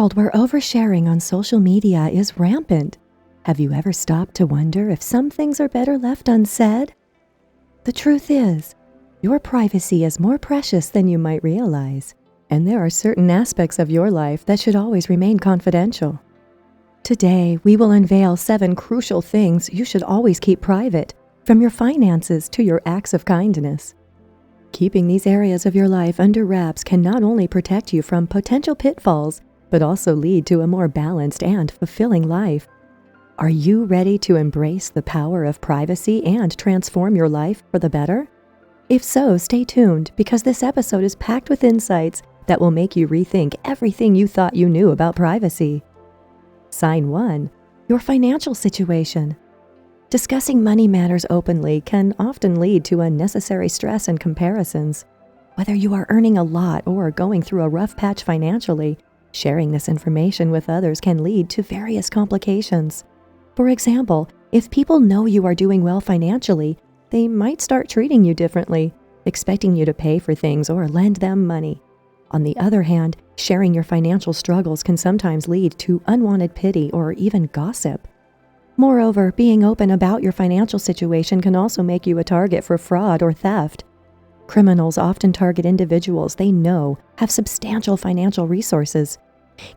world where oversharing on social media is rampant, have you ever stopped to wonder if some things are better left unsaid? The truth is, your privacy is more precious than you might realize, and there are certain aspects of your life that should always remain confidential. Today, we will unveil 7 crucial things you should always keep private, from your finances to your acts of kindness. Keeping these areas of your life under wraps can not only protect you from potential pitfalls, but also lead to a more balanced and fulfilling life. Are you ready to embrace the power of privacy and transform your life for the better? If so, stay tuned, because this episode is packed with insights that will make you rethink everything you thought you knew about privacy. Sign 1. Your financial situation. Discussing money matters openly can often lead to unnecessary stress and comparisons. Whether you are earning a lot or going through a rough patch financially, sharing this information with others can lead to various complications. For example, if people know you are doing well financially, they might start treating you differently, expecting you to pay for things or lend them money. On the other hand, sharing your financial struggles can sometimes lead to unwanted pity or even gossip. Moreover, being open about your financial situation can also make you a target for fraud or theft. Criminals often target individuals they know have substantial financial resources.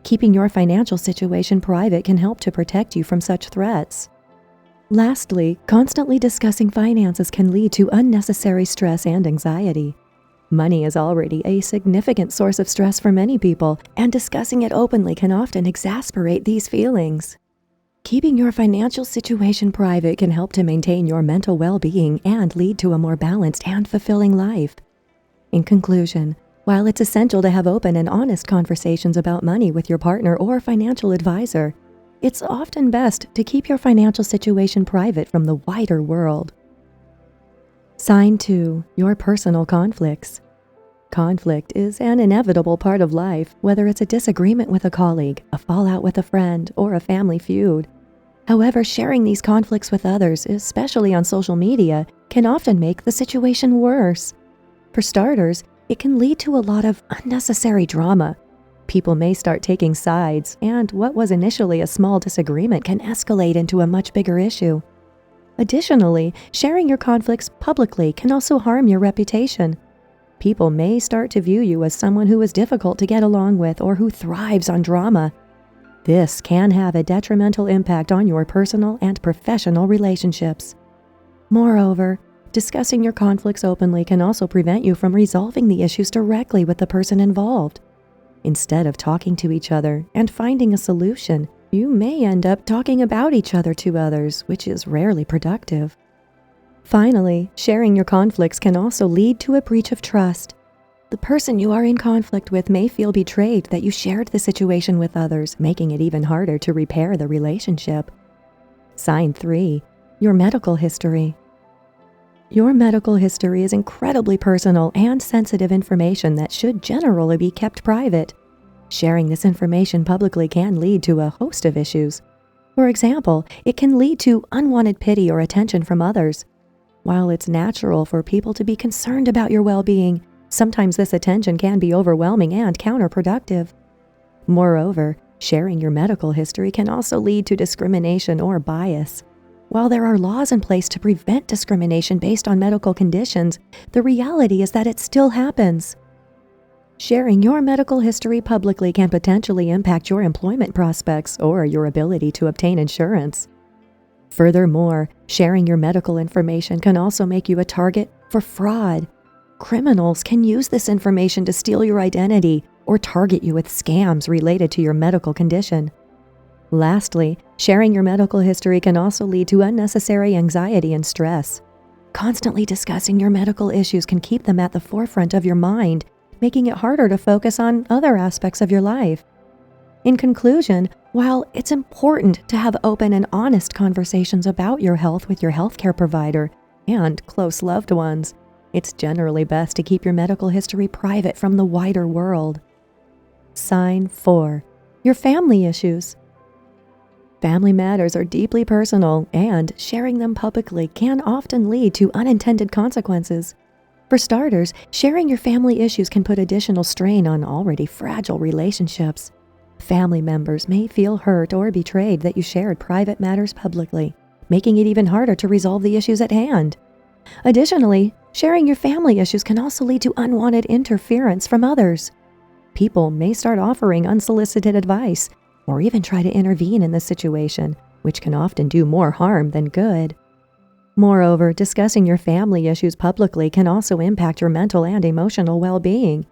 Keeping your financial situation private can help to protect you from such threats. Lastly, constantly discussing finances can lead to unnecessary stress and anxiety. Money is already a significant source of stress for many people, and discussing it openly can often exacerbate these feelings. Keeping your financial situation private can help to maintain your mental well-being and lead to a more balanced and fulfilling life. In conclusion, while it's essential to have open and honest conversations about money with your partner or financial advisor, it's often best to keep your financial situation private from the wider world. Sign 2. Your personal conflicts. Conflict is an inevitable part of life, whether it's a disagreement with a colleague, a fallout with a friend, or a family feud. However, sharing these conflicts with others, especially on social media, can often make the situation worse. For starters, it can lead to a lot of unnecessary drama. People may start taking sides, and what was initially a small disagreement can escalate into a much bigger issue. Additionally, sharing your conflicts publicly can also harm your reputation. People may start to view you as someone who is difficult to get along with or who thrives on drama. This can have a detrimental impact on your personal and professional relationships. Moreover, discussing your conflicts openly can also prevent you from resolving the issues directly with the person involved. Instead of talking to each other and finding a solution, you may end up talking about each other to others, which is rarely productive. Finally, sharing your conflicts can also lead to a breach of trust. The person you are in conflict with may feel betrayed that you shared the situation with others, making it even harder to repair the relationship. Sign 3. Your medical history. Your medical history is incredibly personal and sensitive information that should generally be kept private. Sharing this information publicly can lead to a host of issues. For example, it can lead to unwanted pity or attention from others. While it's natural for people to be concerned about your well-being, sometimes this attention can be overwhelming and counterproductive. Moreover, sharing your medical history can also lead to discrimination or bias. While there are laws in place to prevent discrimination based on medical conditions, the reality is that it still happens. Sharing your medical history publicly can potentially impact your employment prospects or your ability to obtain insurance. Furthermore, sharing your medical information can also make you a target for fraud. Criminals can use this information to steal your identity or target you with scams related to your medical condition. Lastly, sharing your medical history can also lead to unnecessary anxiety and stress. Constantly discussing your medical issues can keep them at the forefront of your mind, making it harder to focus on other aspects of your life. In conclusion, while it's important to have open and honest conversations about your health with your healthcare provider and close loved ones, it's generally best to keep your medical history private from the wider world. Sign 4. Your family issues. Family matters are deeply personal, and sharing them publicly can often lead to unintended consequences. For starters, sharing your family issues can put additional strain on already fragile relationships. Family members may feel hurt or betrayed that you shared private matters publicly, making it even harder to resolve the issues at hand. Additionally, sharing your family issues can also lead to unwanted interference from others. People may start offering unsolicited advice or even try to intervene in the situation, which can often do more harm than good. Moreover, discussing your family issues publicly can also impact your mental and emotional well-being.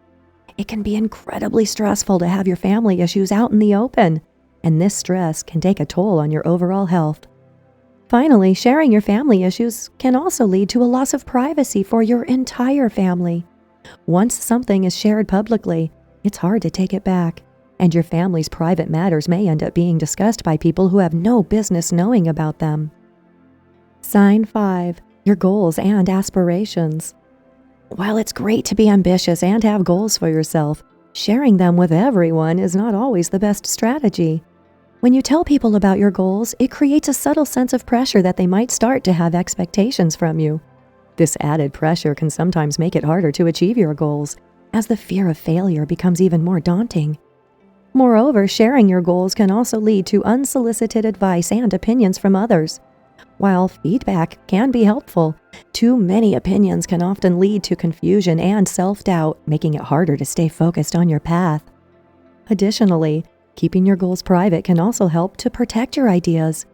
It can be incredibly stressful to have your family issues out in the open, and this stress can take a toll on your overall health. Finally, sharing your family issues can also lead to a loss of privacy for your entire family. Once something is shared publicly, it's hard to take it back, and your family's private matters may end up being discussed by people who have no business knowing about them. Sign 5. Your goals and aspirations. While it's great to be ambitious and have goals for yourself, sharing them with everyone is not always the best strategy. When you tell people about your goals, it creates a subtle sense of pressure that they might start to have expectations from you. This added pressure can sometimes make it harder to achieve your goals, as the fear of failure becomes even more daunting. Moreover, sharing your goals can also lead to unsolicited advice and opinions from others. While feedback can be helpful, too many opinions can often lead to confusion and self-doubt, making it harder to stay focused on your path. Additionally, keeping your goals private can also help to protect your ideas.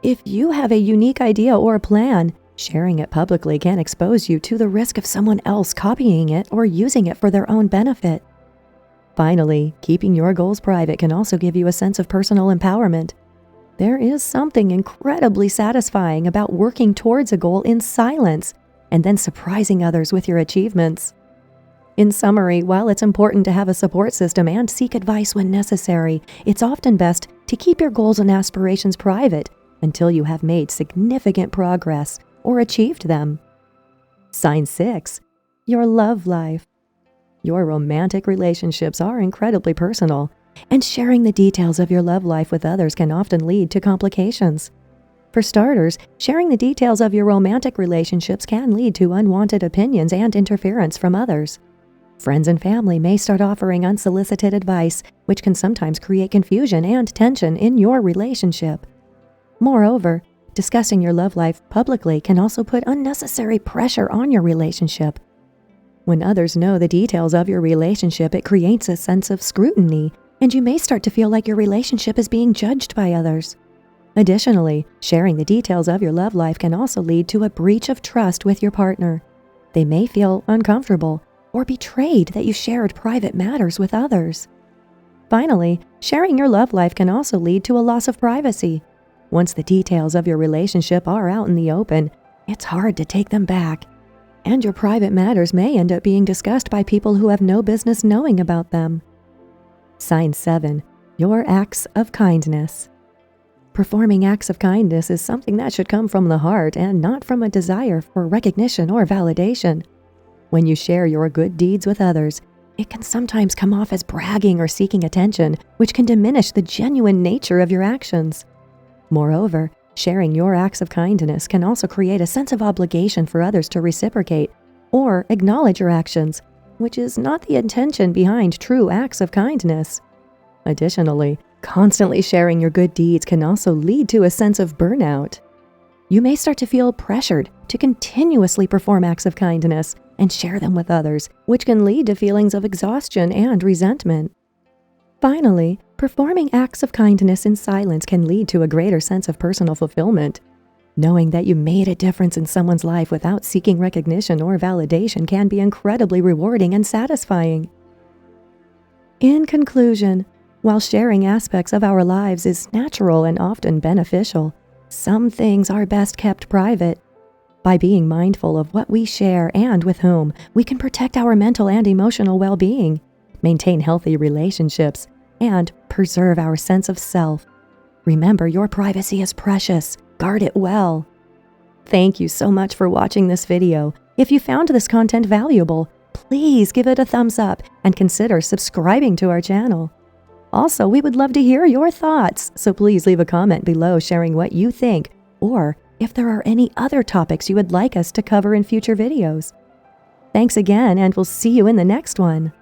If you have a unique idea or plan, sharing it publicly can expose you to the risk of someone else copying it or using it for their own benefit. Finally, keeping your goals private can also give you a sense of personal empowerment. There is something incredibly satisfying about working towards a goal in silence and then surprising others with your achievements. In summary, while it's important to have a support system and seek advice when necessary, it's often best to keep your goals and aspirations private until you have made significant progress or achieved them. Sign 6. Your love life. Your romantic relationships are incredibly personal, and sharing the details of your love life with others can often lead to complications. For starters, sharing the details of your romantic relationships can lead to unwanted opinions and interference from others. Friends and family may start offering unsolicited advice, which can sometimes create confusion and tension in your relationship. Moreover, discussing your love life publicly can also put unnecessary pressure on your relationship. When others know the details of your relationship, it creates a sense of scrutiny, and you may start to feel like your relationship is being judged by others. Additionally, sharing the details of your love life can also lead to a breach of trust with your partner. They may feel uncomfortable or betrayed that you shared private matters with others. Finally, sharing your love life can also lead to a loss of privacy. Once the details of your relationship are out in the open, it's hard to take them back, and your private matters may end up being discussed by people who have no business knowing about them. Sign 7. Your acts of kindness. Performing acts of kindness is something that should come from the heart and not from a desire for recognition or validation. When you share your good deeds with others, it can sometimes come off as bragging or seeking attention, which can diminish the genuine nature of your actions. Moreover, sharing your acts of kindness can also create a sense of obligation for others to reciprocate or acknowledge your actions, which is not the intention behind true acts of kindness. Additionally, constantly sharing your good deeds can also lead to a sense of burnout. You may start to feel pressured to continuously perform acts of kindness and share them with others, which can lead to feelings of exhaustion and resentment. Finally, performing acts of kindness in silence can lead to a greater sense of personal fulfillment. Knowing that you made a difference in someone's life without seeking recognition or validation can be incredibly rewarding and satisfying. In conclusion, while sharing aspects of our lives is natural and often beneficial, some things are best kept private. By being mindful of what we share and with whom, we can protect our mental and emotional well-being, maintain healthy relationships, and preserve our sense of self. Remember, your privacy is precious. Guard it well. Thank you so much for watching this video. If you found this content valuable, please give it a thumbs up and consider subscribing to our channel. Also, we would love to hear your thoughts, so please leave a comment below sharing what you think, or if there are any other topics you would like us to cover in future videos. Thanks again, and we'll see you in the next one.